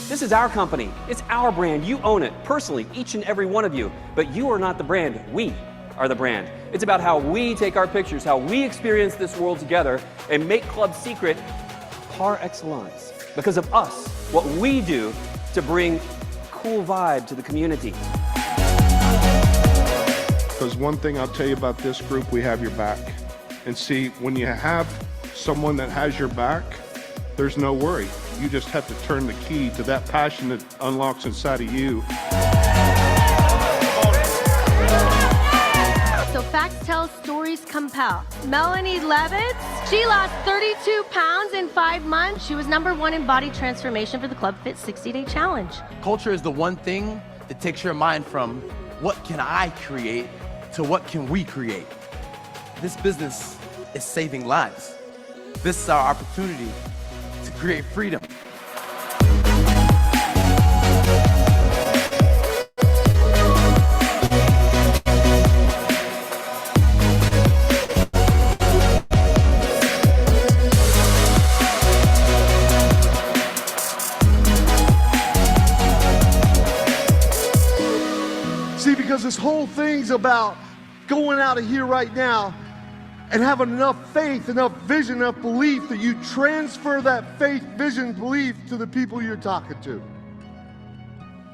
This is our company. It's our brand. You own it personally, each and every one of you. But you are not the brand. We are the brand. It's about how we take our pictures, how we experience this world together, and make Club Secret par excellence. Because of us, what we do to bring cool vibe to the community. Because one thing I'll tell you about this group, we have your back. And see, when you have someone that has your back, there's no worry. You just have to turn the key to that passion that unlocks inside of you. So facts tell, stories compel. Melanie Levitz, she lost 32 pounds in 5 months. She was #1 in body transformation for the Club Fit 60-Day Challenge. Culture is the one thing that takes your mind from what can I create to what can we create. This business is saving lives. This is our opportunity to create freedom. See, because this whole thing's about going out of here right now and having enough faith, enough vision, enough belief that you transfer that faith, vision, belief to the people you're talking to.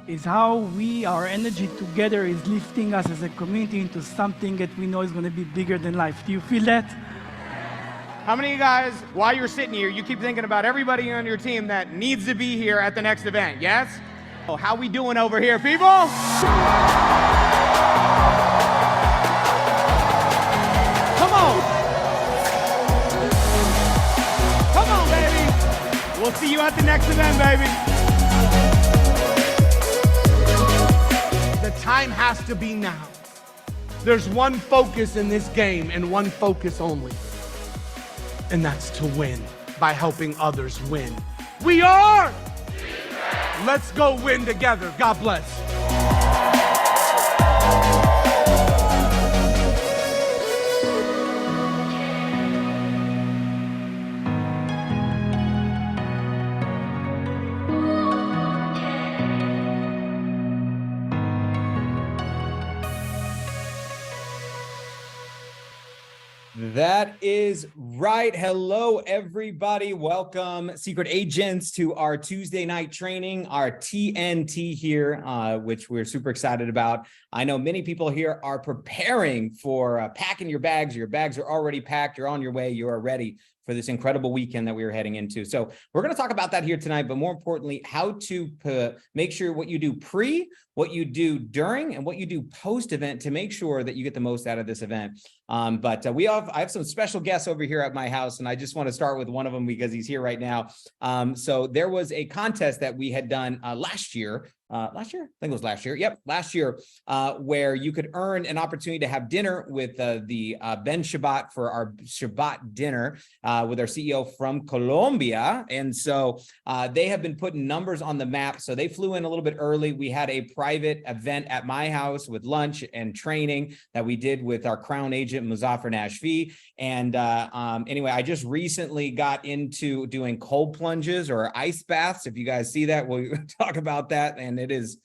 Is how our energy together is lifting us as a community into something that we know is going to be bigger than life. Do you feel that? How many of you guys, while you're sitting here, you keep thinking about everybody on your team that needs to be here at the next event, yes? Oh, how we doing over here, people? Come on, baby. We'll see you at the next event, baby. The time has to be now. There's one focus in this game and one focus only. And that's to win by helping others win. We are! Let's go win together. God bless. That is right. Hello, everybody. Welcome, secret agents, to our Tuesday night training, our TNT here, which we're super excited about. I know many people here are preparing for packing your bags. Your bags are already packed. You're on your way. You are ready for this incredible weekend that we are heading into. So we're going to talk about that here tonight, but more importantly, how to make sure what you do pre, what you do during, and what you do post-event to make sure that you get the most out of this event. I have some special guests over here at my house, and I just want to start with one of them because he's here right now. So there was a contest that we had done last year. I think it was last year. Yep, last year, where you could earn an opportunity to have dinner with the Ben Shabbat for our Shabbat dinner with our CEO from Colombia. And so they have been putting numbers on the map. So they flew in a little bit early. We had a private event at my house with lunch and training that we did with our crown agent, Muzaffar Nashvi. And anyway, I just recently got into doing cold plunges or ice baths. If you guys see that, we'll talk about that. And it is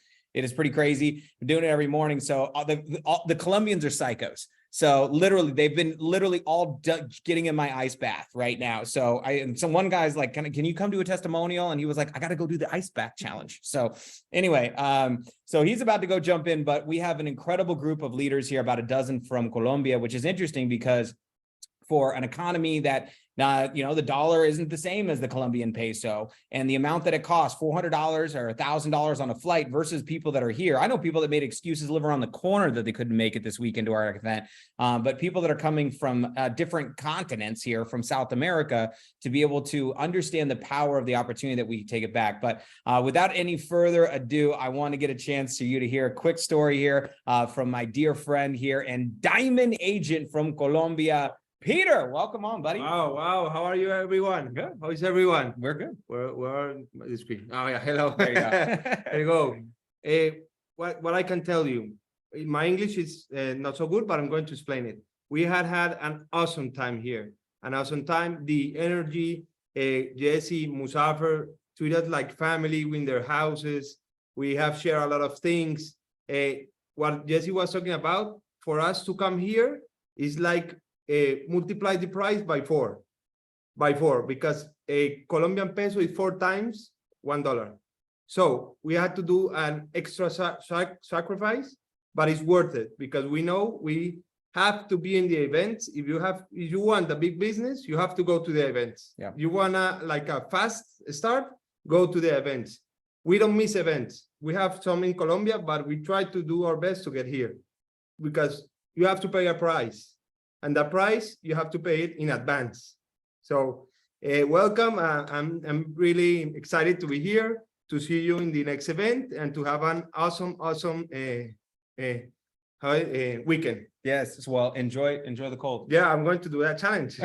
pretty crazy. I'm doing it every morning. So the Colombians are psychos. So literally, they've been all getting in my ice bath right now. So one guy's like, can you come to a testimonial? And he was like, I got to go do the ice bath challenge. So anyway, so he's about to go jump in, but we have an incredible group of leaders here, about a dozen from Colombia, which is interesting because for an economy that, the dollar isn't the same as the Colombian peso, and the amount that it costs, $400 or $1,000 on a flight versus people that are here. I know people that made excuses live around the corner that they couldn't make it this weekend to our event, but people that are coming from different continents here, from South America, to be able to understand the power of the opportunity that we take it back. But without any further ado, I want to get a chance for you to hear a quick story here from my dear friend here and diamond agent from Colombia, Peter. Welcome on, buddy. Wow. How are you, everyone? Good. How is everyone? We're good. We're on the screen. Oh, yeah. Hello. There you go. There you go. What I can tell you, my English is not so good, but I'm going to explain it. We had an awesome time here. An awesome time. The energy, Jesse, Muzaffar, treat us like family in their houses. We have shared a lot of things. What Jesse was talking about, for us to come here is like multiply the price by four, because a Colombian peso is 4 times $1. So we had to do an extra sacrifice, but it's worth it because we know we have to be in the events. If you want a big business, you have to go to the events. Yeah. You wanna like a fast start, go to the events. We don't miss events. We have some in Colombia, but we try to do our best to get here because you have to pay a price, and the price you have to pay it in advance. So welcome. I'm really excited to be here, to see you in the next event, and to have an awesome weekend. Yes. Well, enjoy the cold. Yeah, I'm going to do that challenge.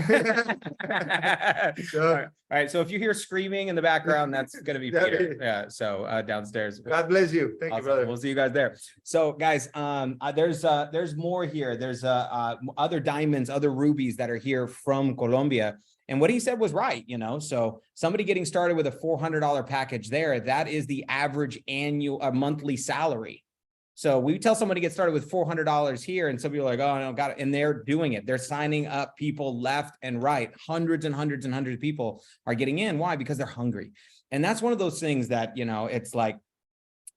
All right. So if you hear screaming in the background, that's going to be Peter. Yeah. So downstairs. God bless you. Thank you, brother. We'll see you guys there. So guys, there's more here. There's other diamonds, other rubies that are here from Colombia. And what he said was right, you know, so somebody getting started with a $400 package there, that is the average monthly salary. So we tell somebody to get started with $400 here, and some people are like, oh, no, got it. And they're doing it. They're signing up people left and right. Hundreds and hundreds and hundreds of people are getting in. Why? Because they're hungry. And that's one of those things that, you know, it's like,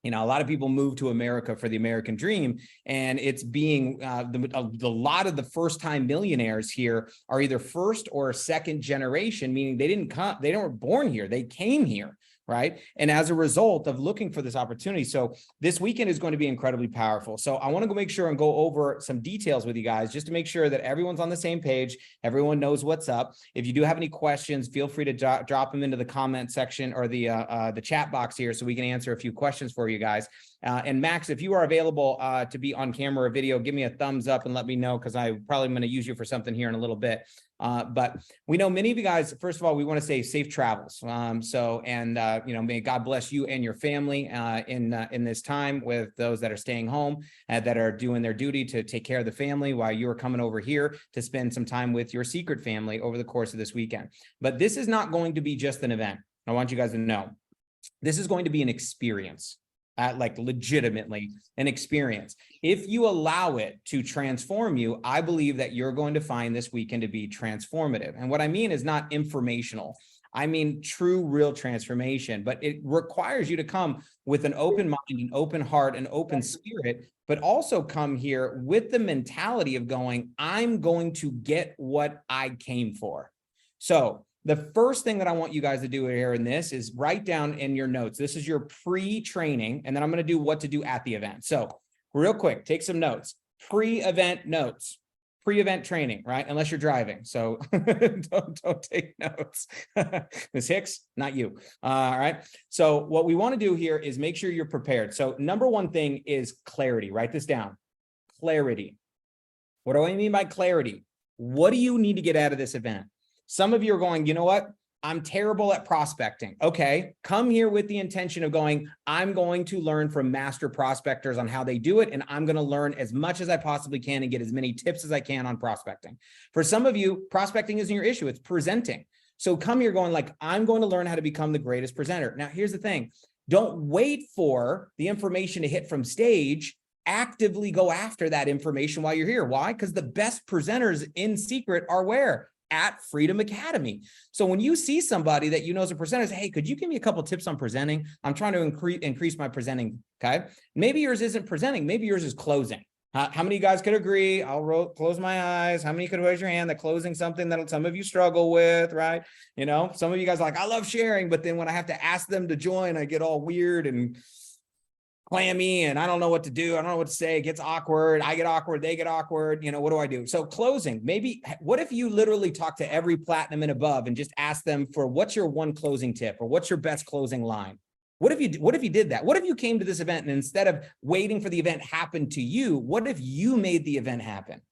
you know, a lot of people move to America for the American dream, and it's being the lot of the first-time millionaires here are either first or second generation, meaning they weren't born here, they came here, right? And as a result of looking for this opportunity. So this weekend is going to be incredibly powerful. So I want to go make sure and go over some details with you guys, just to make sure that everyone's on the same page. Everyone knows what's up. If you do have any questions, feel free to drop them into the comment section or the chat box here, so we can answer a few questions for you guys. And Max, if you are available to be on camera or video, give me a thumbs up and let me know, because I'm probably going to use you for something here in a little bit. But we know many of you guys, first of all, we want to say safe travels. You know, may God bless you and your family in this time, with those that are staying home, that are doing their duty to take care of the family while you are coming over here to spend some time with your secret family over the course of this weekend. But this is not going to be just an event. I want you guys to know this is going to be an experience. Like legitimately an experience. If you allow it to transform you, I believe that you're going to find this weekend to be transformative. And what I mean is not informational. I mean true, real transformation, but it requires you to come with an open mind, an open heart, an open spirit, but also come here with the mentality of going, I'm going to get what I came for. So the first thing that I want you guys to do here in this is write down in your notes. This is your pre-training, and then I'm going to do what to do at the event. So real quick, take some notes. Pre-event notes, pre-event training, right? Unless you're driving. So don't take notes. Ms. Hicks, not you. All right. So what we want to do here is make sure you're prepared. So number one thing is clarity. Write this down. Clarity. What do I mean by clarity? What do you need to get out of this event? Some of you are going, you know what? I'm terrible at prospecting. Okay, come here with the intention of going, I'm going to learn from master prospectors on how they do it, and I'm going to learn as much as I possibly can and get as many tips as I can on prospecting. For some of you, prospecting isn't your issue, it's presenting. So come here going like, I'm going to learn how to become the greatest presenter. Now, here's the thing. Don't wait for the information to hit from stage. Actively go after that information while you're here. Why? Because the best presenters in secret are where? At Freedom Academy. So when you see somebody that you know is a presenter, say, hey, could you give me a couple tips on presenting? I'm trying to increase my presenting. Okay. Maybe yours isn't presenting. Maybe yours is closing. How many of you guys could agree? I'll close my eyes. How many could raise your hand that closing something that some of you struggle with, right? You know, some of you guys are like, I love sharing, but then when I have to ask them to join, I get all weird and clammy and I don't know what to do. I don't know what to say. It gets awkward. I get awkward. They get awkward. You know, what do I do? So closing, maybe, what if you literally talk to every platinum and above and just ask them for what's your one closing tip or what's your best closing line? What if you did that? What if you came to this event and instead of waiting for the event happen to you, what if you made the event happen?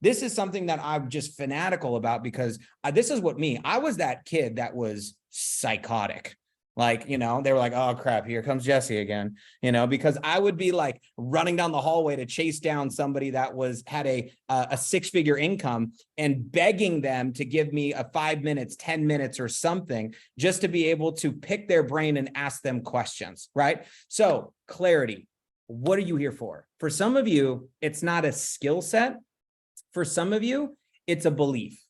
This is something that I'm just fanatical about because this is what I was that kid that was psychotic. Like, you know, they were like, oh crap, here comes Jesse again, you know, because I would be like running down the hallway to chase down somebody that had a 6-figure income and begging them to give me a 5 minutes, 10 minutes or something just to be able to pick their brain and ask them questions, right? So clarity, what are you here for? For some of you, it's not a skill set. For some of you, it's a belief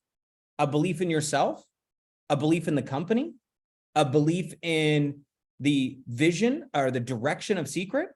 in yourself, a belief in the company, a belief in the vision or the direction of Secret,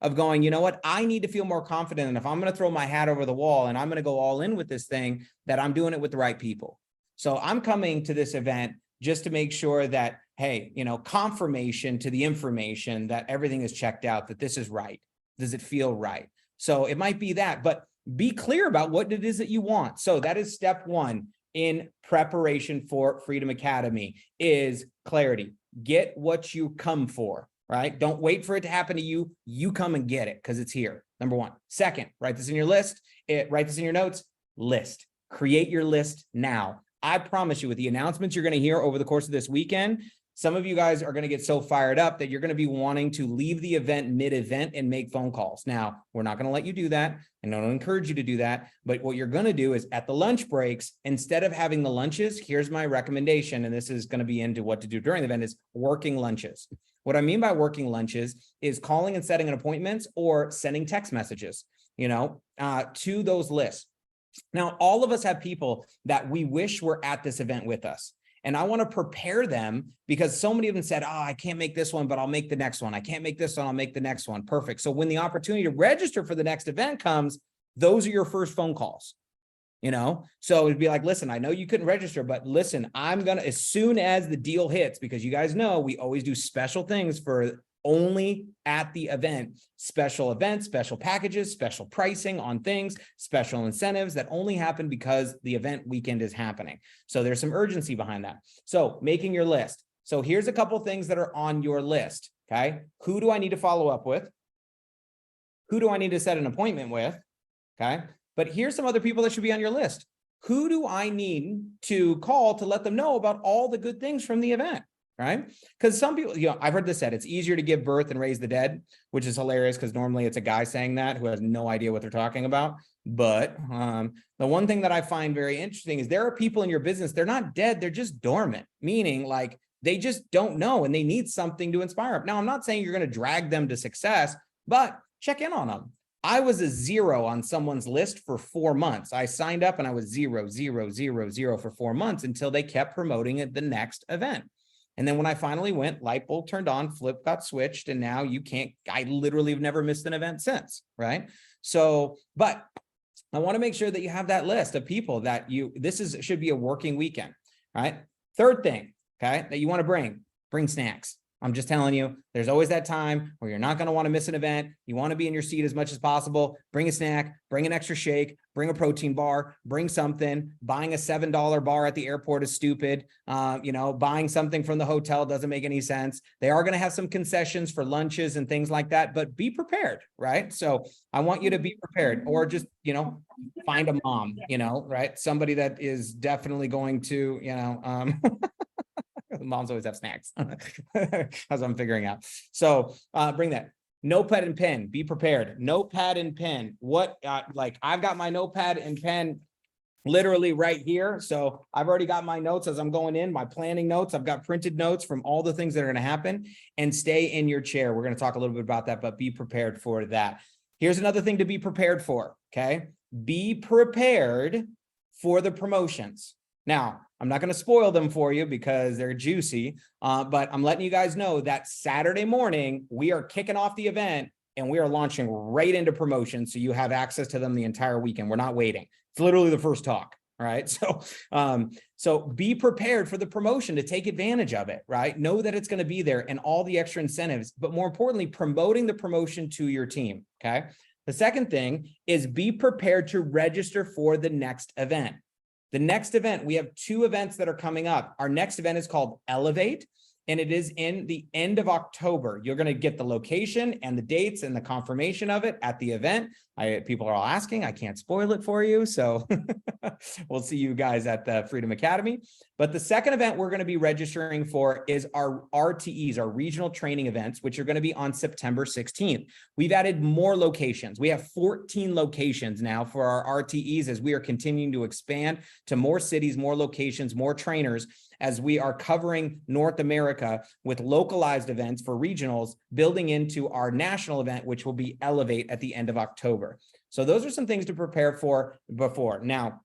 of going, you know what, I need to feel more confident. And if I'm going to throw my hat over the wall and I'm going to go all in with this thing, that I'm doing it with the right people. So I'm coming to this event just to make sure that, hey, you know, confirmation to the information that everything is checked out, that this is right. Does it feel right? So it might be that, but be clear about what it is that you want. So that is step one in preparation for Freedom Academy, is clarity. Get what you come for, right? Don't wait for it to happen to you. You come and get it because it's here. Number one. Second, write this in your list. Write this in your notes. List. Create your list now. I promise you, with the announcements you're going to hear over the course of this weekend, some of you guys are going to get so fired up that you're going to be wanting to leave the event mid-event and make phone calls. Now, we're not going to let you do that, and I don't encourage you to do that. But what you're going to do is at the lunch breaks, instead of having the lunches, here's my recommendation, and this is going to be into what to do during the event, is working lunches. What I mean by working lunches is calling and setting an appointments or sending text messages, you know, to those lists. Now, all of us have people that we wish were at this event with us. And I want to prepare them because so many of them said, oh, I can't make this one, but I'll make the next one. I can't make this one, I'll make the next one. Perfect. So when the opportunity to register for the next event comes, those are your first phone calls, you know? So it'd be like, listen, I know you couldn't register, but listen, I'm going to, as soon as the deal hits, because you guys know we always do special things for only at the event, special events, special packages, special pricing on things, special incentives that only happen because the event weekend is happening. So there's some urgency behind that. So making your list. So here's a couple things that are on your list. Okay. Who do I need to follow up with? Who do I need to set an appointment with? Okay. But here's some other people that should be on your list. Who do I need to call to let them know about all the good things from the event? Right? Because some people, you know, I've heard this said, it's easier to give birth and raise the dead, which is hilarious because normally it's a guy saying that who has no idea what they're talking about. But the one thing that I find very interesting is there are people in your business, they're not dead, they're just dormant, meaning like they just don't know and they need something to inspire them. Now, I'm not saying you're going to drag them to success, but check in on them. I was a 0 on someone's list for 4 months. I signed up and I was 0, 0, 0, 0 for 4 months until they kept promoting it the next event. And then when I finally went, light bulb turned on, flip got switched, and now you can't, I literally have never missed an event since, right? So, but I want to make sure that you have that list of people that should be a working weekend, right? Third thing, okay, that you want to bring snacks. I'm just telling you, there's always that time where you're not going to want to miss an event. You want to be in your seat as much as possible. Bring a snack, bring an extra shake, bring a protein bar, bring something. Buying a $7 bar at the airport is stupid. You know, buying something from the hotel doesn't make any sense. They are going to have some concessions for lunches and things like that, but be prepared, right? So I want you to be prepared, or just, you know, find a mom, you know, right? Somebody that is definitely going to, you know, moms always have snacks as I'm figuring out. So bring that. Notepad and pen, be prepared. Notepad and pen. What, like I've got my notepad and pen literally right here. So I've already got my notes as I'm going in, my planning notes. I've got printed notes from all the things that are going to happen. And stay in your chair. We're going to talk a little bit about that, but be prepared for that. Here's another thing to be prepared for, okay? Be prepared for the promotions. Now, I'm not going to spoil them for you because they're juicy, but I'm letting you guys know that Saturday morning, we are kicking off the event and we are launching right into promotions. So you have access to them the entire weekend. We're not waiting. It's literally the first talk. All right. So be prepared for the promotion to take advantage of it, right? Know that it's going to be there and all the extra incentives, but more importantly, promoting the promotion to your team. Okay. The second thing is be prepared to register for the next event. The next event, we have 2 events that are coming up. Our next event is called Elevate. and it is in the end of October. You're going to get the location and the dates and the confirmation of it at the event. People are all asking, I can't spoil it for you. So we'll see you guys at the Freedom Academy. But the second event we're going to be registering for is our RTEs, our regional training events, which are going to be on September 16th. We've added more locations. We have 14 locations now for our RTEs as we are continuing to expand to more cities, more locations, more trainers, as we are covering North America with localized events for regionals, building into our national event, which will be Elevate at the end of October. So those are some things to prepare for before. Now,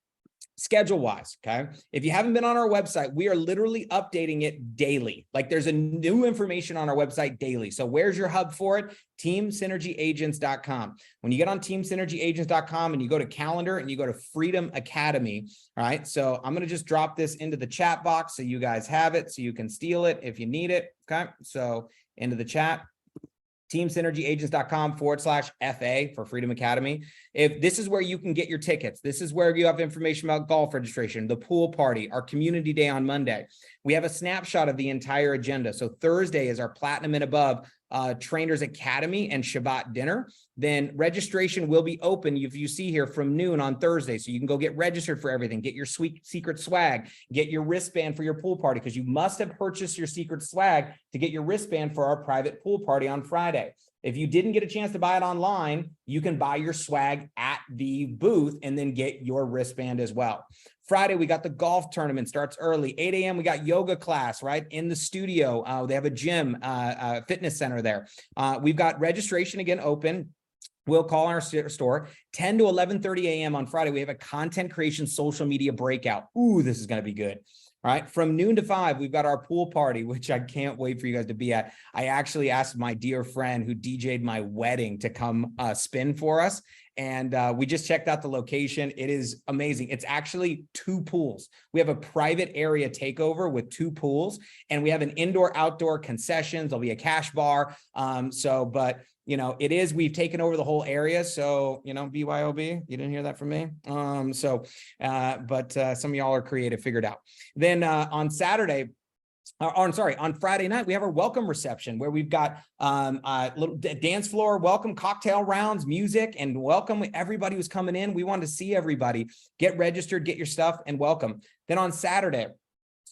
schedule-wise, okay? If you haven't been on our website, we are literally updating it daily. Like there's a new information on our website daily. So where's your hub for it? TeamSynergyAgents.com. When you get on TeamSynergyAgents.com and you go to calendar and you go to Freedom Academy, all right? So I'm going to just drop this into the chat box so you guys have it, so you can steal it if you need it, okay? So into the chat. TeamSynergyAgents.com/FA for Freedom Academy. If this is where you can get your tickets, this is where you have information about golf registration, the pool party, our community day on Monday. We have a snapshot of the entire agenda. So Thursday is our Platinum and Above Trainers Academy and Shabbat dinner. Then registration will be open, if you see here, from noon on Thursday. So you can go get registered for everything, get your sweet secret swag, get your wristband for your pool party, because you must have purchased your secret swag to get your wristband for our private pool party on Friday. If you didn't get a chance to buy it online, you can buy your swag at the booth and then get your wristband as well. Friday, we got the golf tournament, starts early. 8 a.m., we got yoga class, right, in the studio. They have a gym, fitness center there. We've got registration again open. We'll call our store. 10 to 11:30 a.m. on Friday, we have a content creation social media breakout. Ooh, this is going to be good. All right, from noon to 5, we've got our pool party, which I can't wait for you guys to be at. I actually asked my dear friend who DJ'd my wedding to come spin for us. And we just checked out the location. It is amazing. It's actually 2 pools. We have a private area takeover with 2 pools, and we have an indoor-outdoor concessions. There'll be a cash bar. But you know, we've taken over the whole area. So, you know, BYOB, you didn't hear that from me. Some of y'all are creative, figured out. Then on Saturday, on Friday night, we have our welcome reception where we've got a little dance floor, welcome cocktail rounds, music, and welcome everybody who's coming in. We want to see everybody. Get registered, get your stuff, and welcome. Then on Saturday,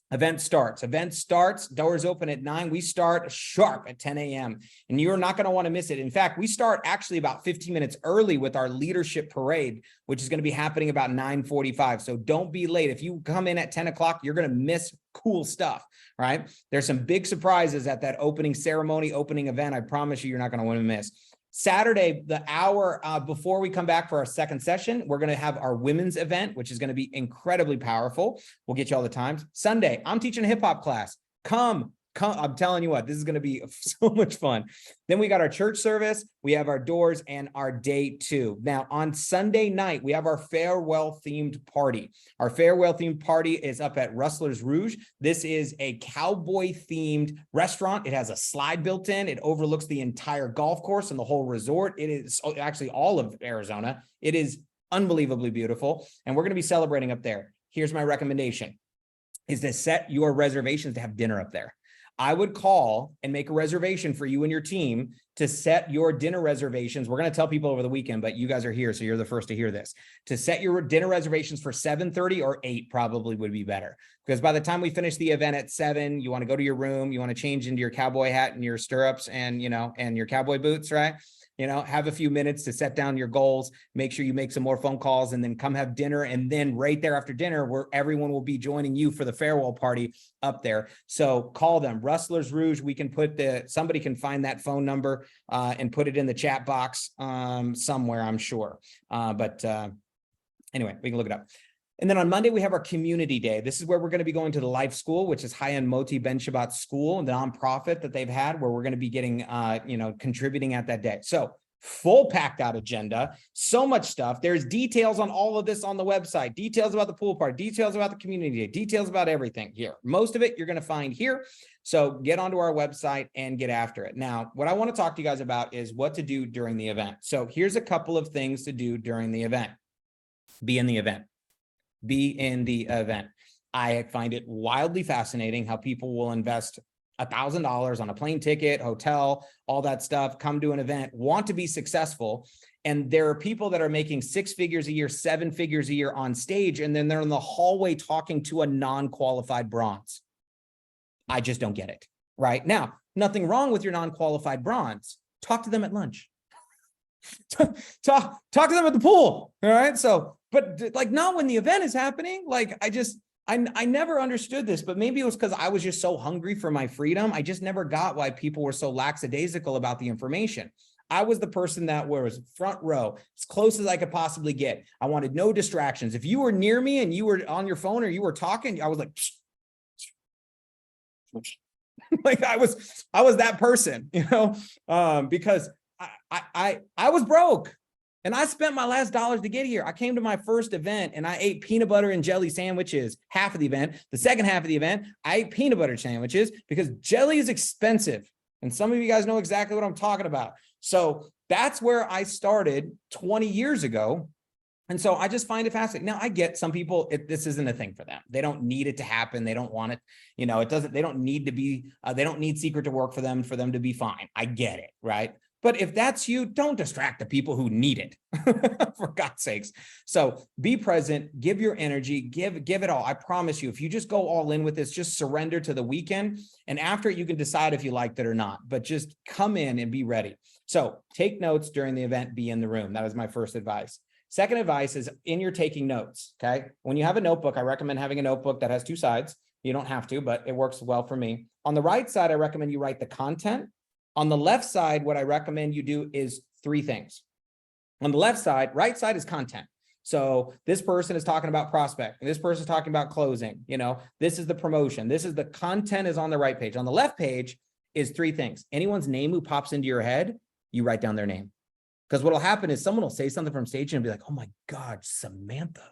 event starts, doors open at 9. We start sharp at 10 a.m. and you're not going to want to miss it. In fact, we start actually about 15 minutes early with our leadership parade, which is going to be happening about 9:45. So don't be late. If you come in at 10 o'clock, you're going to miss cool stuff, right? There's some big surprises at that opening ceremony, opening event. I promise you're not going to want to miss. Saturday, the hour before we come back for our second session, we're going to have our women's event, which is going to be incredibly powerful. We'll get you all the times. Sunday, I'm teaching a hip hop class. Come. I'm telling you what, this is going to be so much fun. Then we got our church service. We have our doors and our day 2. Now on Sunday night, we have our farewell themed party. Our farewell themed party is up at Rustler's Rouge. This is a cowboy themed restaurant. It has a slide built in. It overlooks the entire golf course and the whole resort. It is actually all of Arizona. It is unbelievably beautiful. And we're going to be celebrating up there. Here's my recommendation, is to set your reservations to have dinner up there. I would call and make a reservation for you and your team to set your dinner reservations. We're going to tell people over the weekend, but you guys are here, so you're the first to hear this. To set your dinner reservations for 7:30 or 8 probably would be better. Because by the time we finish the event at 7, you want to go to your room, you want to change into your cowboy hat and your stirrups and, you know, and your cowboy boots, right? You know, have a few minutes to set down your goals, make sure you make some more phone calls, and then come have dinner. And then right there after dinner, where everyone will be joining you for the farewell party up there. So call them, Rustler's Rouge. We can put somebody can find that phone number and put it in the chat box somewhere, I'm sure. Anyway, we can look it up. And then on Monday, we have our community day. This is where we're going to be going to the Life School, which is High-End Moti Ben Shabbat School, the nonprofit that they've had, where we're going to be getting, contributing at that day. So full packed out agenda, so much stuff. There's details on all of this on the website, details about the pool party, details about the community day, details about everything here. Most of it you're going to find here. So get onto our website and get after it. Now, what I want to talk to you guys about is what to do during the event. So here's a couple of things to do during the event. Be in the event. Be in the event. I find it wildly fascinating how people will invest $1,000 on a plane ticket, hotel, all that stuff, come to an event, want to be successful. And there are people that are making 6 figures a year, 7 figures a year on stage, and then they're in the hallway talking to a non-qualified bronze. I just don't get it. Right now, nothing wrong with your non-qualified bronze. Talk to them at lunch. talk to them at the pool. All right. So, but like not when the event is happening. Like I never understood this, but maybe it was because I was just so hungry for my freedom. I just never got why people were so lackadaisical about the information. I was the person that was front row, as close as I could possibly get. I wanted no distractions. If you were near me and you were on your phone or you were talking, I was like, like I was that person, you know, because I was broke and I spent my last dollars to get here. I came to my first event and I ate peanut butter and jelly sandwiches half of the event. The second half of the event, I ate peanut butter sandwiches because jelly is expensive. And some of you guys know exactly what I'm talking about. So that's where I started 20 years ago. And so I just find it fascinating. Now I get some people, this isn't a thing for them. They don't need it to happen. They don't want it. You know, they don't need to be, they don't need Secret to work for them to be fine. I get it. Right. But if that's you, don't distract the people who need it, for God's sakes. So be present, give your energy, give it all. I promise you, if you just go all in with this, just surrender to the weekend. And after it, you can decide if you liked it or not, but just come in and be ready. So take notes during the event, be in the room. That was my first advice. Second advice is in your taking notes. Okay. When you have a notebook, I recommend having a notebook that has 2 sides. You don't have to, but it works well for me. On the right side, I recommend you write the content. On the left side, what I recommend you do is 3 things. On the left side, right side is content. So this person is talking about prospecting. This person is talking about closing. You know, this is the promotion. This is the content is on the right page. On the left page is 3 things. Anyone's name who pops into your head, you write down their name. Because what will happen is someone will say something from stage and be like, oh my God, Samantha.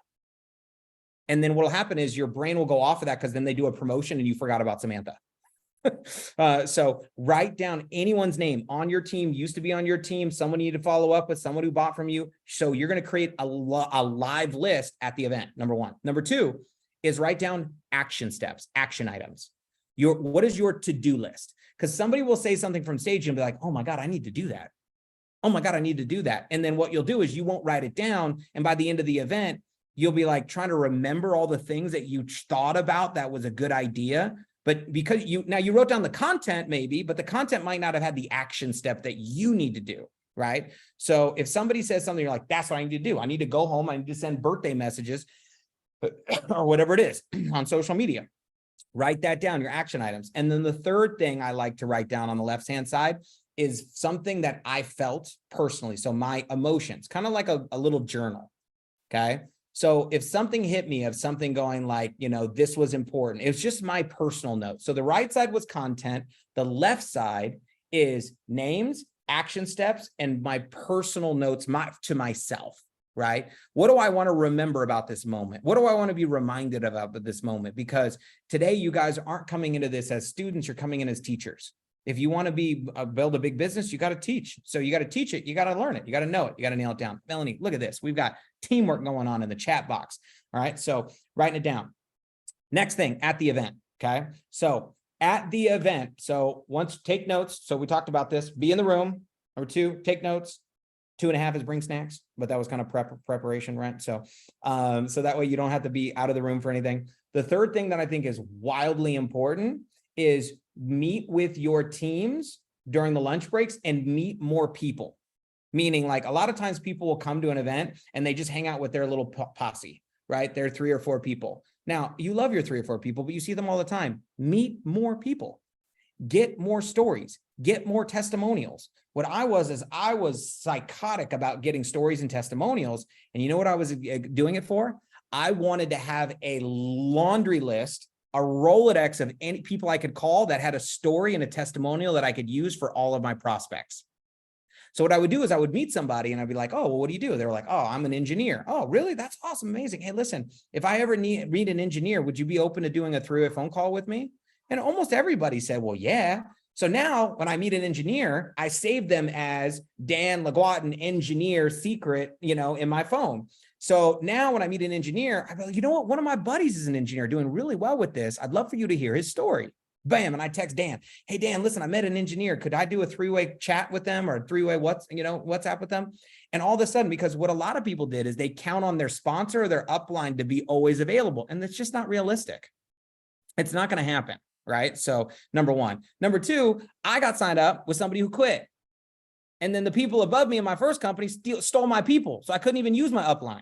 And then what will happen is your brain will go off of that because then they do a promotion and you forgot about Samantha. So write down anyone's name on your team, used to be on your team, someone you need to follow up with, someone who bought from you. So you're going to create a live list at the event, number 1. Number 2 is write down action steps, action items. What is your to-do list? Because somebody will say something from stage and be like, oh my God, I need to do that. Oh my God, I need to do that. And then what you'll do is you won't write it down. And by the end of the event, you'll be like trying to remember all the things that you thought about that was a good idea. But because you wrote down the content maybe, but the content might not have had the action step that you need to do, right? So if somebody says something, you're like, that's what I need to do. I need to go home. I need to send birthday messages or whatever it is on social media. Write that down, your action items. And then the third thing I like to write down on the left-hand side is something that I felt personally. So my emotions, kind of like a little journal, okay? So if something hit me of something going like, you know, this was important, it was just my personal note. So the right side was content. The left side is names, action steps, and my personal notes to myself, right? What do I want to remember about this moment? What do I want to be reminded about this moment? Because today you guys aren't coming into this as students, you're coming in as teachers. If you want to build a big business, you got to teach. So you got to teach it. You got to learn it. You got to know it. You got to nail it down. Melanie, look at this. We've got teamwork going on in the chat box. All right. So writing it down. Next thing at the event. Okay. So at the event. So once take notes. So we talked about this, be in the room. Number 2, take notes. 2.5 is bring snacks, but that was kind of preparation, right? So that way you don't have to be out of the room for anything. The third thing that I think is wildly important is meet with your teams during the lunch breaks and meet more people. Meaning like a lot of times people will come to an event and they just hang out with their little posse, right? They're 3 or 4 people. Now you love your 3 or 4 people, but you see them all the time. Meet more people, get more stories, get more testimonials. What I was psychotic about getting stories and testimonials. And you know what I was doing it for? I wanted to have a laundry list, a Rolodex of any people I could call that had a story and a testimonial that I could use for all of my prospects. So what I would do is I would meet somebody and I'd be like, oh, well, what do you do? They were like, oh, I'm an engineer. Oh, really? That's awesome. Amazing. Hey, listen, if I ever need an engineer, would you be open to doing a 3-way phone call with me? And almost everybody said, well, yeah. So now when I meet an engineer, I save them as Dan LaGuatin, engineer secret, in my phone. So now when I meet an engineer, I go, you know what? One of my buddies is an engineer doing really well with this. I'd love for you to hear his story. Bam. And I text Dan, hey, Dan, listen, I met an engineer. Could I do a 3-way chat with them or a 3-way WhatsApp with them? And all of a sudden, because what a lot of people did is they count on their sponsor or their upline to be always available. And that's just not realistic. It's not going to happen, right? So number one. Number two, I got signed up with somebody who quit. And then the people above me in my first company stole my people. So I couldn't even use my upline.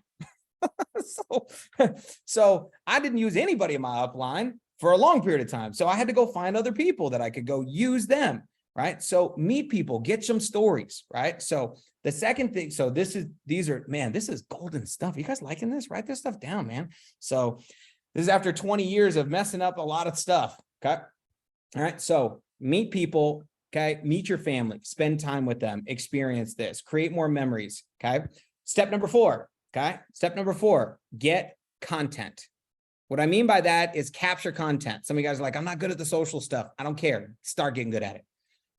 So I didn't use anybody in my upline for a long period of time. So I had to go find other people that I could go use them, right? So meet people, get some stories, right? So the second thing, so this is golden stuff. You guys liking this? Write this stuff down, man. So this is after 20 years of messing up a lot of stuff, okay? All right, so meet people, okay? Meet your family, spend time with them, experience this, create more memories, okay? Step number 4, okay? Step number 4, get content. What I mean by that is capture content. Some of you guys are like, I'm not good at the social stuff. I don't care. Start getting good at it,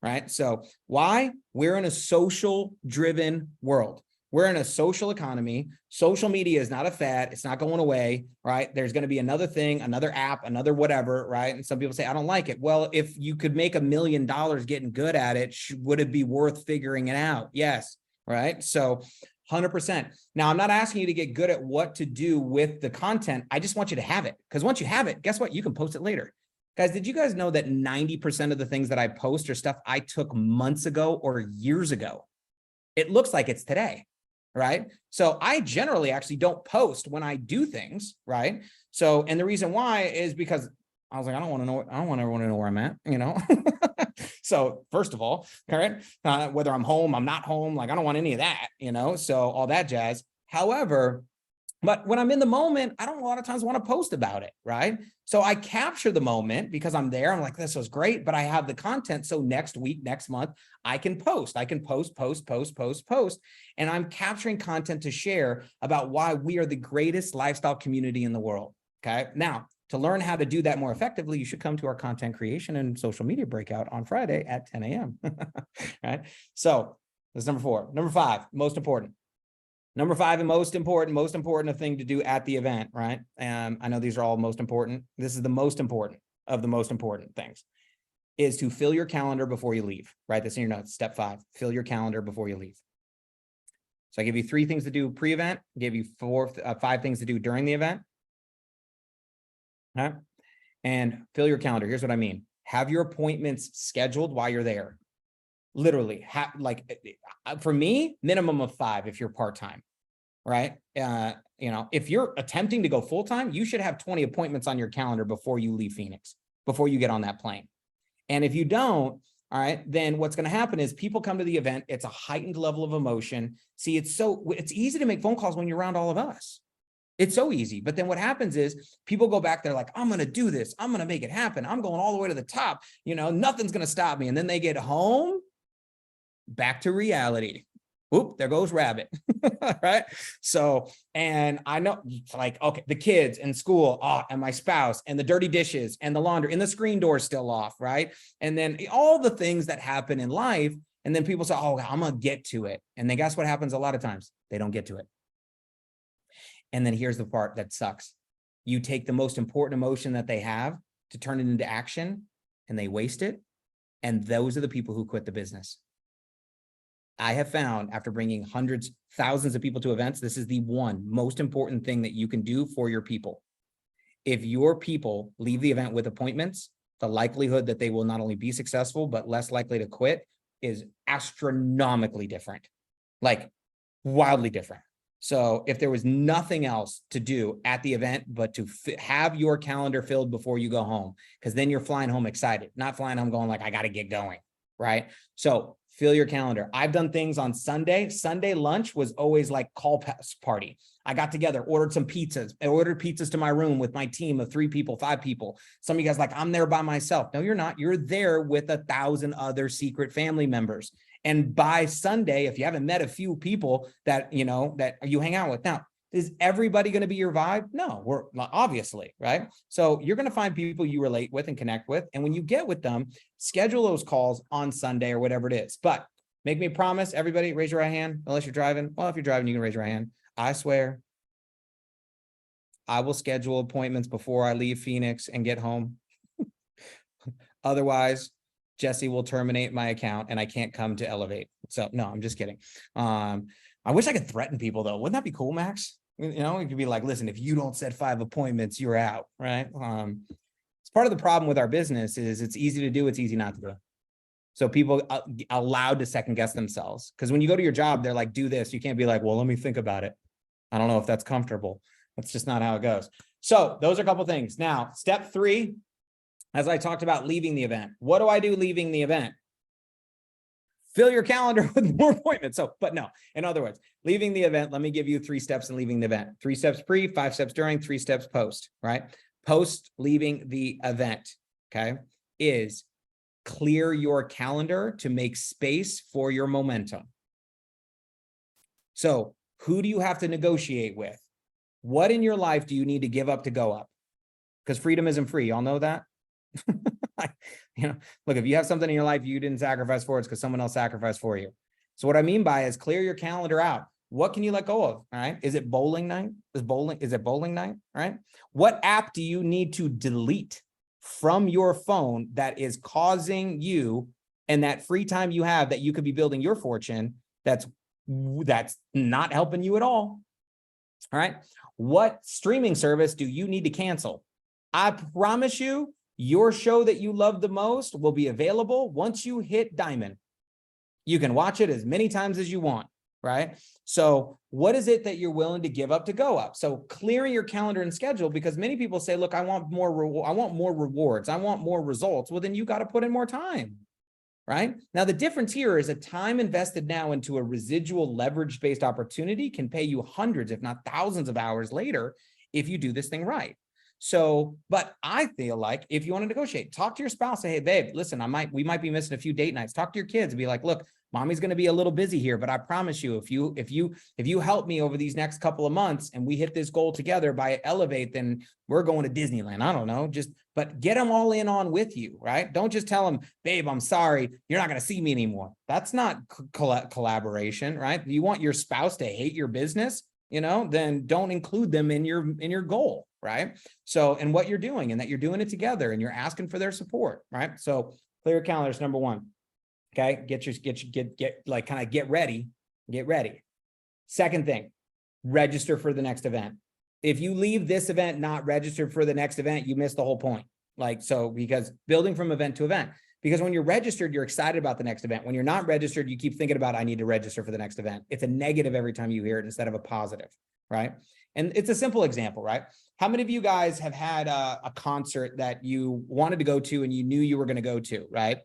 right? So why? We're in a social-driven world. We're in a social economy. Social media is not a fad. It's not going away, right? There's going to be another thing, another app, another whatever, right? And some people say, I don't like it. Well, if you could make $1 million getting good at it, would it be worth figuring it out? Yes, right? So 100%. Now, I'm not asking you to get good at what to do with the content. I just want you to have it. Because once you have it, guess what? You can post it later. Guys, did you guys know that 90% of the things that I post are stuff I took months ago or years ago? It looks like it's today, right? So I generally actually don't post when I do things, right? So, and the reason why is because I was like, I don't want everyone to know where I'm at, you know? So first of all, correct, whether I'm home, I'm not home, like I don't want any of that, you know? So all that jazz. However, but when I'm in the moment, I don't a lot of times want to post about it, right? So I capture the moment because I'm there. I'm like, this was great, but I have the content. So next week, next month, I can post. I can post. And I'm capturing content to share about why we are the greatest lifestyle community in the world, okay? Now, to learn how to do that more effectively, you should come to our content creation and social media breakout on Friday at 10 a.m., right? So that's number 4. Number 5, most important. Number 5 and most important thing to do at the event, right? I know these are all most important. This is the most important of the most important things, is to fill your calendar before you leave. Write this in your notes. Step 5, fill your calendar before you leave. So I give you 3 things to do pre-event, give you 5 things to do during the event. Okay? And fill your calendar. Here's what I mean. Have your appointments scheduled while you're there. Literally, for me, minimum of 5 if you're part-time, right? You know, if you're attempting to go full-time, you should have 20 appointments on your calendar before you leave Phoenix, before you get on that plane. And if you don't, all right, then what's going to happen is people come to the event. It's a heightened level of emotion. See, it's easy to make phone calls when you're around all of us. It's so easy. But then what happens is people go back, they're like, I'm going to do this. I'm going to make it happen. I'm going all the way to the top. You know, nothing's going to stop me. And then they get home, back to reality. Oop, there goes rabbit. Right? So, and I know, like, okay, the kids in school, and my spouse, and the dirty dishes, and the laundry, and the screen door still off, right? And then all the things that happen in life. And then people say, oh, I'm going to get to it. And then guess what happens a lot of times? They don't get to it. And then here's the part that sucks. You take the most important emotion that they have to turn it into action, and they waste it. And those are the people who quit the business. I have found, after bringing hundreds, thousands of people to events, this is the one most important thing that you can do for your people. If your people leave the event with appointments, the likelihood that they will not only be successful, but less likely to quit is astronomically different, like wildly different. So if there was nothing else to do at the event, but to have your calendar filled before you go home, because then you're flying home excited, not flying home going like, I got to get going, right? So fill your calendar. I've done things on Sunday. Sunday lunch was always like call party. I got together, ordered some pizzas. I ordered pizzas to my room with my team of 3 people, 5 people. Some of you guys like, I'm there by myself. No, you're not. You're there with 1,000 other secret family members. And by Sunday, if you haven't met a few people that, you know, that you hang out with now, is everybody going to be your vibe? No, we're obviously, right? So you're going to find people you relate with and connect with. And when you get with them, schedule those calls on Sunday or whatever it is. But make me a promise, everybody, raise your right hand, unless you're driving. Well, if you're driving, you can raise your right hand. I swear, I will schedule appointments before I leave Phoenix and get home. Otherwise, Jesse will terminate my account and I can't come to Elevate. So no, I'm just kidding. I wish I could threaten people though. Wouldn't that be cool, Max? You know, it could be like, listen, if you don't set 5 appointments, you're out, right? It's part of the problem with our business is it's easy to do, it's easy not to do. So people are allowed to second guess themselves. Because when you go to your job, they're like, do this. You can't be like, well, let me think about it. I don't know if that's comfortable. That's just not how it goes. So those are a couple of things. Now, step 3, as I talked about leaving the event. What do I do leaving the event? Fill your calendar with more appointments. So, but no, in other words, leaving the event, let me give you 3 steps in leaving the event. 3 steps pre, 5 steps during, 3 steps post, right? Post leaving the event, okay, is clear your calendar to make space for your momentum. So who do you have to negotiate with? What in your life do you need to give up to go up? Because freedom isn't free. Y'all know that? You know, look, if you have something in your life you didn't sacrifice for, it's because someone else sacrificed for you. So what I mean by is clear your calendar out. What can you let go of? All right. Is it bowling night? Is it bowling night? All right. What app do you need to delete from your phone that is causing you and that free time you have that you could be building your fortune that's not helping you at all? All right. What streaming service do you need to cancel? I promise you, your show that you love the most will be available once you hit diamond. You can watch it as many times as you want, right? So what is it that you're willing to give up to go up? So clearing your calendar and schedule, because many people say, look, I want more rewards. I want more results. Well, then you got to put in more time, right? Now, the difference here is a time invested now into a residual leverage-based opportunity can pay you hundreds, if not thousands of hours later if you do this thing right. So, but I feel like if you want to negotiate, talk to your spouse, say, hey, babe, listen, we might be missing a few date nights. Talk to your kids and be like, look, mommy's going to be a little busy here, but I promise you, if you help me over these next couple of months and we hit this goal together by Elevate, then we're going to Disneyland. I don't know, but get them all in on with you, right? Don't just tell them, babe, I'm sorry, you're not going to see me anymore. That's not collaboration, right? You want your spouse to hate your business, you know, then don't include them in your goal, right? So, and what you're doing and that you're doing it together and you're asking for their support, right? So clear your calendars, number 1. Okay. Get ready. Second thing, register for the next event. If you leave this event not registered for the next event, you miss the whole point. Because building from event to event, because when you're registered, you're excited about the next event. When you're not registered, you keep thinking about, I need to register for the next event. It's a negative every time you hear it instead of a positive, right? And it's a simple example, right? How many of you guys have had a concert that you wanted to go to and you knew you were going to go to, right?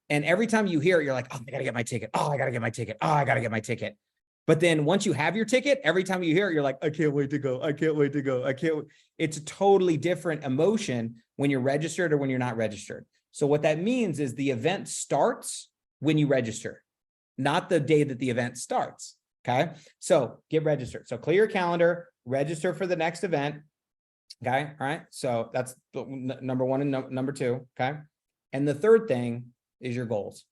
And every time you hear it, you're like, oh, I got to get my ticket. Oh, I got to get my ticket. Oh, I got to get my ticket. But then once you have your ticket, every time you hear it, you're like, I can't wait to go. I can't wait to go. I can't. It's a totally different emotion when you're registered or when you're not registered. So what that means is the event starts when you register, not the day that the event starts. Okay. So get registered. So clear your calendar, register for the next event. Okay. All right. So that's number 1 and number 2. Okay. And the third thing is your goals.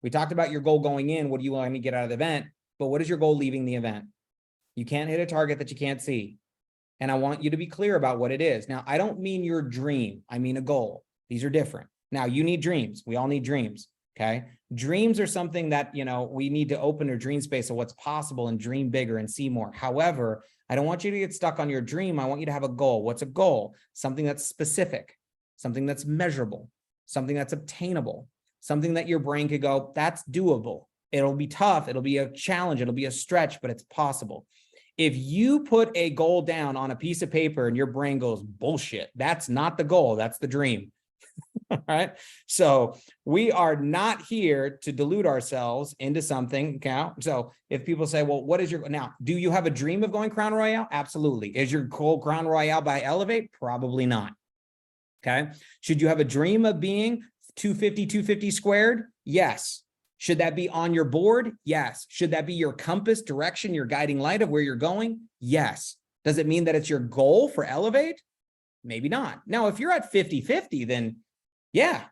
We talked about your goal going in. What do you want to get out of the event? But what is your goal leaving the event? You can't hit a target that you can't see. And I want you to be clear about what it is. Now, I don't mean your dream. I mean a goal. These are different. Now, you need dreams. We all need dreams. Okay. Dreams are something that, we need to open our dream space of what's possible and dream bigger and see more. However, I don't want you to get stuck on your dream. I want you to have a goal. What's a goal? Something that's specific, something that's measurable, something that's obtainable, something that your brain could go, that's doable. It'll be tough. It'll be a challenge. It'll be a stretch, but it's possible. If you put a goal down on a piece of paper and your brain goes, bullshit, that's not the goal. That's the dream. All right. So we are not here to delude ourselves into something. Okay? So if people say, well, what is now, do you have a dream of going Crown Royale? Absolutely. Is your goal Crown Royale by Elevate? Probably not. Okay. Should you have a dream of being 250 squared? Yes. Should that be on your board? Yes. Should that be your compass direction, your guiding light of where you're going? Yes. Does it mean that it's your goal for Elevate? Maybe not. Now, if you're at 50-50, then yeah,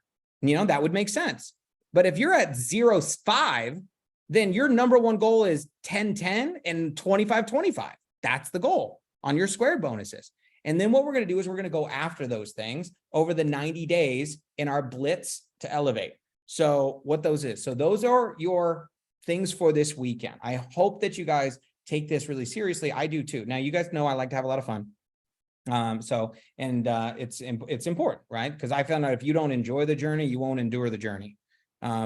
that would make sense. But if you're at 0-5, then your number 1 goal is 10-10 and 25-25. That's the goal on your squared bonuses. And then what we're going to do is we're going to go after those things over the 90 days in our blitz to elevate. So what those is, so those are your things for this weekend. I hope that you guys take this really seriously. I do too. Now, you guys know I like to have a lot of fun. It's important, right? Because I found out if you don't enjoy the journey, you won't endure the journey.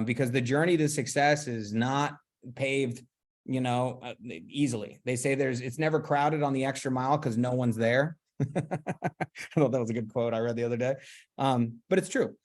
Because the journey to success is not paved, easily. They say it's never crowded on the extra mile because no one's there. I thought that was a good quote I read the other day. But it's true.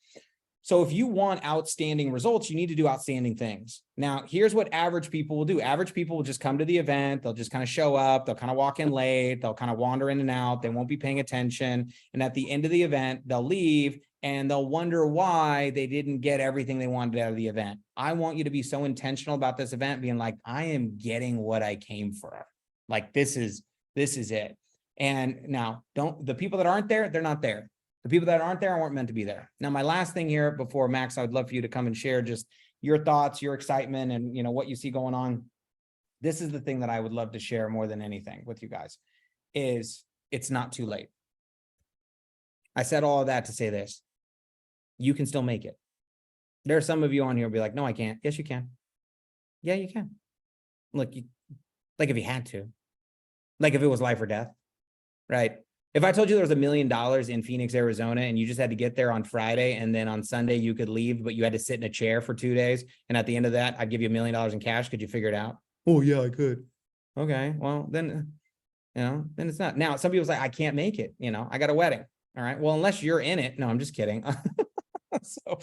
So if you want outstanding results, you need to do outstanding things. Now, here's what average people will do. Average people will just come to the event. They'll just kind of show up. They'll kind of walk in late. They'll kind of wander in and out. They won't be paying attention. And at the end of the event, they'll leave and they'll wonder why they didn't get everything they wanted out of the event. I want you to be so intentional about this event, being like, I am getting what I came for. Like, this is it. And now, the people that aren't there, they're not there. The people that aren't there aren't meant to be there. Now, my last thing here before Max, I would love for you to come and share just your thoughts, your excitement, and what you see going on. This is the thing that I would love to share more than anything with you guys is it's not too late. I said all of that to say this. You can still make it. There are some of you on here who will be like, no, I can't. Yes, you can. Yeah, you can. Look, like if you had to, like if it was life or death, right? If I told you there was $1 million in Phoenix, Arizona, and you just had to get there on Friday, and then on Sunday you could leave, but you had to sit in a chair for 2 days, and at the end of that, I'd give you $1 million in cash, could you figure it out? Oh, yeah, I could. Okay, well, then it's not. Now, some people say, I can't make it. I got a wedding. All right, well, unless you're in it. No, I'm just kidding. So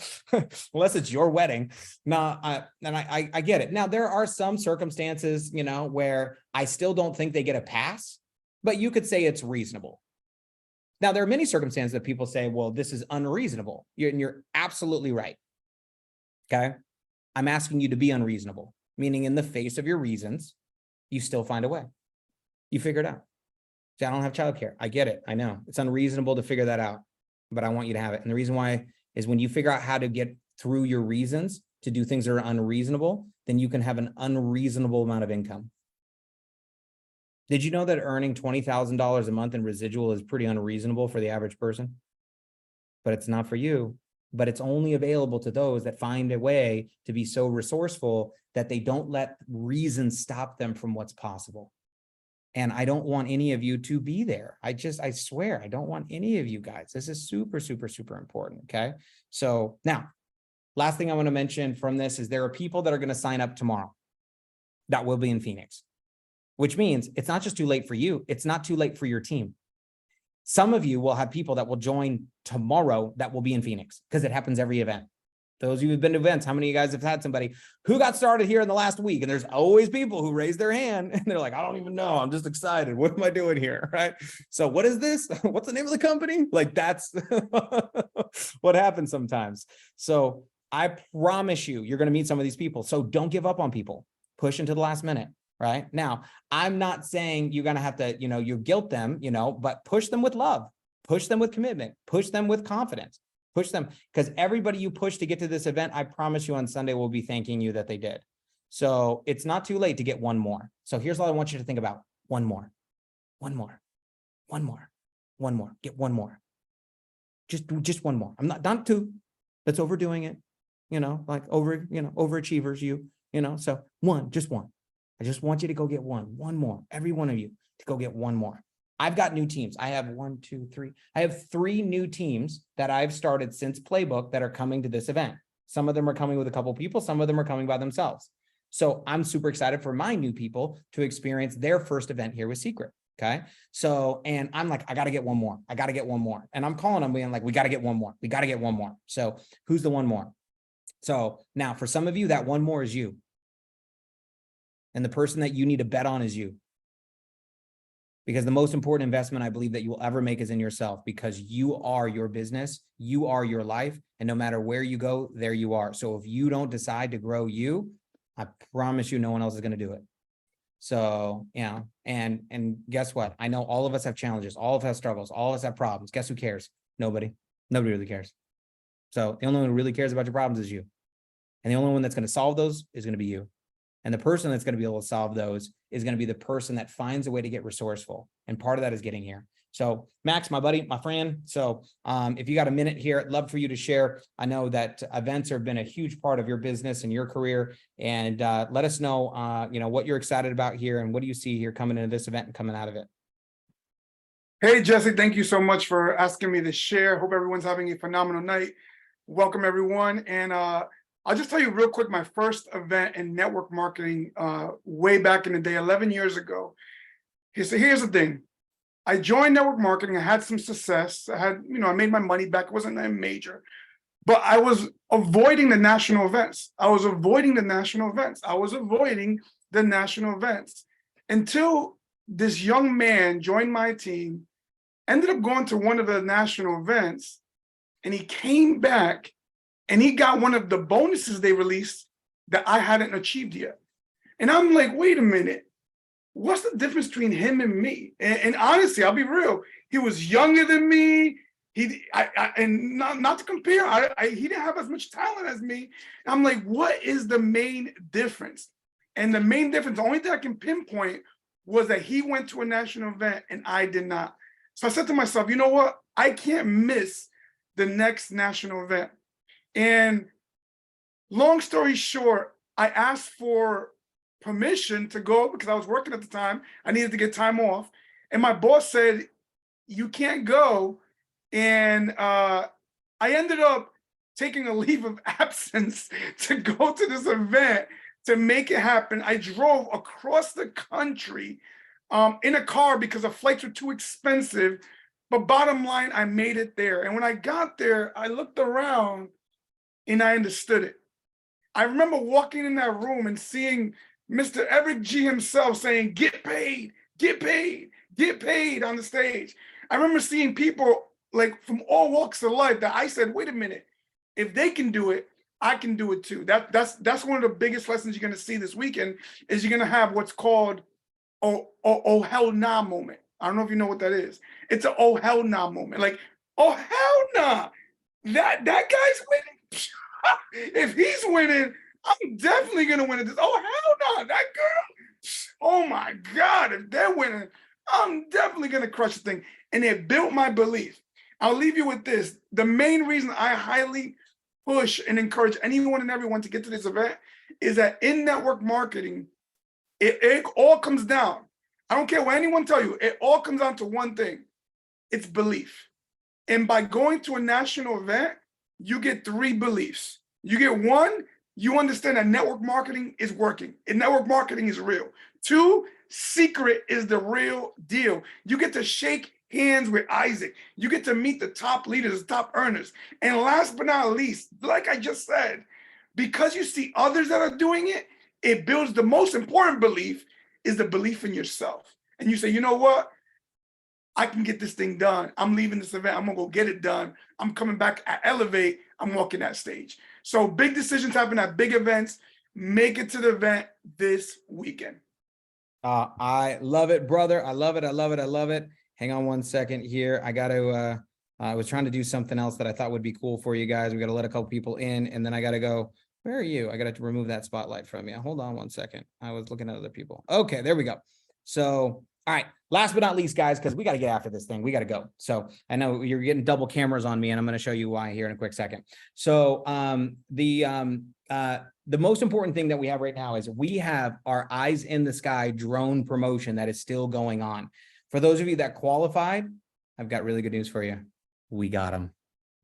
unless it's your wedding. No, I get it. Now, there are some circumstances, where I still don't think they get a pass, but you could say it's reasonable. Now, there are many circumstances that people say, well, this is unreasonable. You're absolutely right. Okay. I'm asking you to be unreasonable, meaning in the face of your reasons, you still find a way. You figure it out. See, I don't have childcare. I get it. I know it's unreasonable to figure that out, but I want you to have it. And the reason why is when you figure out how to get through your reasons to do things that are unreasonable, then you can have an unreasonable amount of income. Did you know that earning $20,000 a month in residual is pretty unreasonable for the average person? But it's not for you. But it's only available to those that find a way to be so resourceful that they don't let reason stop them from what's possible. And I don't want any of you to be there. I swear, I don't want any of you guys. This is super, super, super important. Okay. So now, last thing I want to mention from this is there are people that are going to sign up tomorrow that will be in Phoenix. Which means it's not just too late for you. It's not too late for your team. Some of you will have people that will join tomorrow that will be in Phoenix because it happens every event. Those of you who've been to events, how many of you guys have had somebody who got started here in the last week? And there's always people who raise their hand and they're like, I don't even know. I'm just excited. What am I doing here? Right? So what is this? What's the name of the company? Like that's what happens sometimes. So I promise you're going to meet some of these people. So don't give up on people. Push into the last minute. Right now, I'm not saying you're going to have to, you guilt them, but push them with love, push them with commitment, push them with confidence, push them because everybody you push to get to this event, I promise you on Sunday will be thanking you that they did. So it's not too late to get one more. So here's all I want you to think about. One more, get one more. Just one more. I'm not two. That's overdoing it. Like overachievers, so just one. I just want you to go get one more, every one of you to go get one more. I've got new teams. I have 3 new teams that I've started since Playbook that are coming to this event. Some of them are coming with a couple people. Some of them are coming by themselves. So I'm super excited for my new people to experience their first event here with Secret. Okay. So, and I'm like, I got to get one more. And I'm calling them being like, we got to get one more. So who's the one more? So now for some of you, that one more is you. And the person that you need to bet on is you. Because the most important investment I believe that you will ever make is in yourself, because you are your business, you are your life, and no matter where you go, there you are. So if you don't decide to grow you, I promise you no one else is going to do it. So, and guess what? I know all of us have challenges, all of us have struggles, all of us have problems. Guess who cares? Nobody really cares. So the only one who really cares about your problems is you. And the only one that's going to solve those is going to be you. And the person that's going to be able to solve those is going to be the person that finds a way to get resourceful. And part of that is getting here. So Max, my buddy, my friend. So if you got a minute here, I'd love for you to share. I know that events have been a huge part of your business and your career, and let us know, what you're excited about here and what do you see here coming into this event and coming out of it. Hey, Jesse, thank you so much for asking me to share. Hope everyone's having a phenomenal night. Welcome, everyone. And I'll just tell you real quick, my first event in network marketing way back in the day, 11 years ago. So here's the thing. I joined network marketing. I had some success. I made my money back. It wasn't that major. But I was avoiding the national events. I was avoiding the national events until this young man joined my team, ended up going to one of the national events, and he came back and he got one of the bonuses they released that I hadn't achieved yet. And I'm like, wait a minute, what's the difference between him and me? And honestly, I'll be real, he was younger than me. And not to compare, he didn't have as much talent as me. I'm like, what is the main difference? And the main difference, the only thing I can pinpoint was that he went to a national event and I did not. So I said to myself, you know what? I can't miss the next national event. And long story short, I asked for permission to go because I was working at the time. I needed to get time off. And my boss said, you can't go. And I ended up taking a leave of absence to go to this event to make it happen. I drove across the country in a car because the flights were too expensive. But bottom line, I made it there. And when I got there, I looked around and I understood it. I remember walking in that room and seeing Mr. Eric G himself saying, get paid, get paid, get paid on the stage. I remember seeing people like from all walks of life that I said, wait a minute, if they can do it, I can do it too. That's one of the biggest lessons you're going to see this weekend is you're going to have what's called oh hell nah moment. I don't know if you know what that is. It's an oh hell nah moment. Like, oh hell nah, that guy's winning. If he's winning, I'm definitely gonna win at this. Oh hell nah, that girl. Oh my God, if they're winning, I'm definitely gonna crush the thing. And it built my belief. I'll leave you with this. The main reason I highly push and encourage anyone and everyone to get to this event is that in network marketing, it all comes down. I don't care what anyone tell you. It all comes down to one thing. It's belief. And by going to a national event, you get 3 beliefs. You get 1, you understand that network marketing is working and network marketing is real. 2, secret is the real deal. You get to shake hands with Isaac. You get to meet the top leaders, the top earners. And last but not least, like I just said, because you see others that are doing it, it builds the most important belief is the belief in yourself. And you say, you know what? I can get this thing done. I'm leaving this event. I'm gonna go get it done. I'm coming back at Elevate. I'm walking that stage. So big decisions happen at big events. Make it to the event this weekend. I love it, brother. I love it. I love it. I love it. Hang on one second here. I got to, I was trying to do something else that I thought would be cool for you guys. We got to let a couple people in and then I got to go. Where are you? I got to remove that spotlight from you. Hold on one second. I was looking at other people. Okay, there we go. So, all right. Last but not least, guys, because we got to get after this thing. We got to go. So I know you're getting double cameras on me and I'm going to show you why here in a quick second. So the most important thing that we have right now is we have our Eyes in the Sky drone promotion that is still going on. For those of you that qualified, I've got really good news for you. We got them.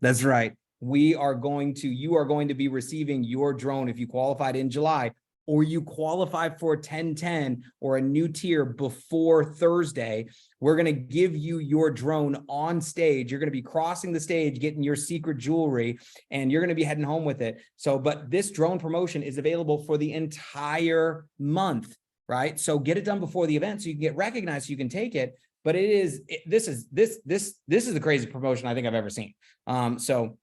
That's right. You are going to be receiving your drone if you qualified in July or you qualify for 1010 or a new tier before Thursday. We're going to give you your drone on stage. You're going to be crossing the stage, getting your secret jewelry, and you're going to be heading home with it. So, but this drone promotion is available for the entire month, right? So get it done before the event so you can get recognized, so you can take it. But this is the craziest promotion I think I've ever seen. So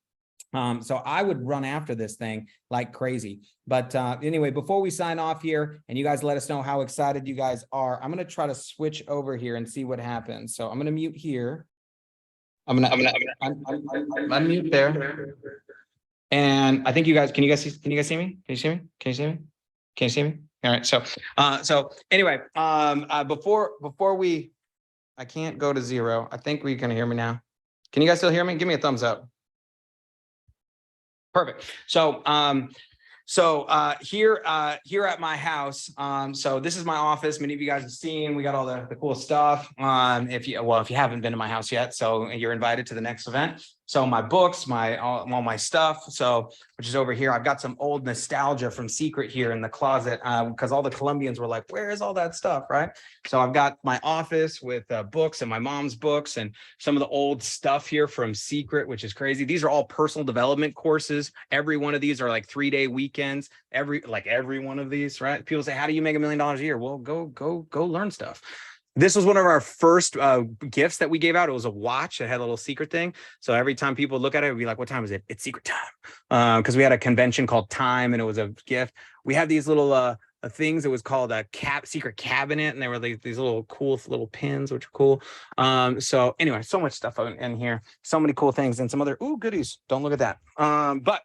I would run after this thing like crazy. But anyway, before we sign off here and you guys let us know how excited you guys are, I'm going to try to switch over here and see what happens. So I'm going to mute here. I'm going to unmute there. And I think you guys, can you guys see me? Can you see me? Can you see me? Can you see me? All right. So anyway, before we I can't go to 0. I think we can hear me now. Can you guys still hear me? Give me a thumbs up. Perfect. So, here at my house, so this is my office. Many of you guys have seen, we got all the cool stuff. If you haven't been to my house yet, so you're invited to the next event. So my books, all my stuff, which is over here. I've got some old nostalgia from Secret here in the closet, because all the Colombians were like, where is all that stuff, right? So I've got my office with books and my mom's books and some of the old stuff here from Secret, which is crazy. These are all personal development courses. Every one of these are like 3-day weekends. Every one of these, right? People say, how do you make $1 million a year? Well, go learn stuff. This was one of our first gifts that we gave out. It was a watch that had a little secret thing. So every time people look at it, we'd be like, what time is it? It's secret time. Because we had a convention called Time and it was a gift. We have these little things. It was called a secret cabinet. And they were like these little cool little pins, which are cool. So anyway, so much stuff in here. So many cool things and some other goodies. Don't look at that. But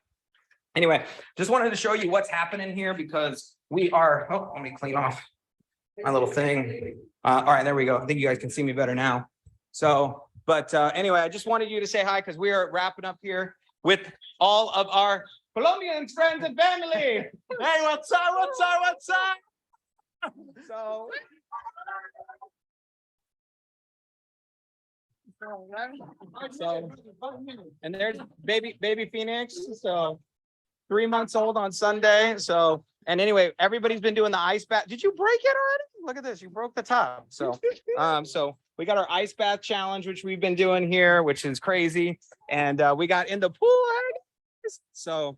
anyway, just wanted to show you what's happening here because we are, let me clean off my little thing. All right, there we go. I think you guys can see me better now. So, but anyway, I just wanted you to say hi because we are wrapping up here with all of our Colombian friends and family. Hey, what's up? What's up? What's up? So, and there's baby Phoenix. So 3 months old on Sunday. So, and anyway, everybody's been doing the ice bath. Did you break it already? Look at this. You broke the top. So, so we got our ice bath challenge, which we've been doing here, which is crazy. And we got in the pool. So,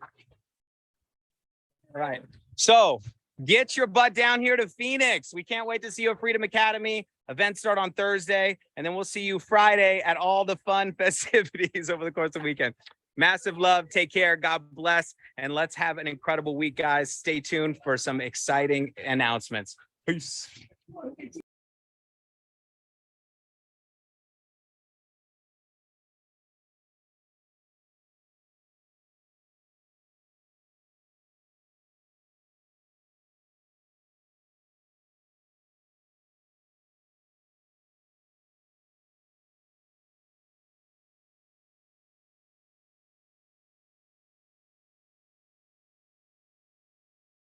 all right. So get your butt down here to Phoenix. We can't wait to see you at Freedom Academy. Events start on Thursday, and then we'll see you Friday at all the fun festivities over the course of the weekend. Massive love. Take care. God bless. And let's have an incredible week, guys. Stay tuned for some exciting announcements. Peace.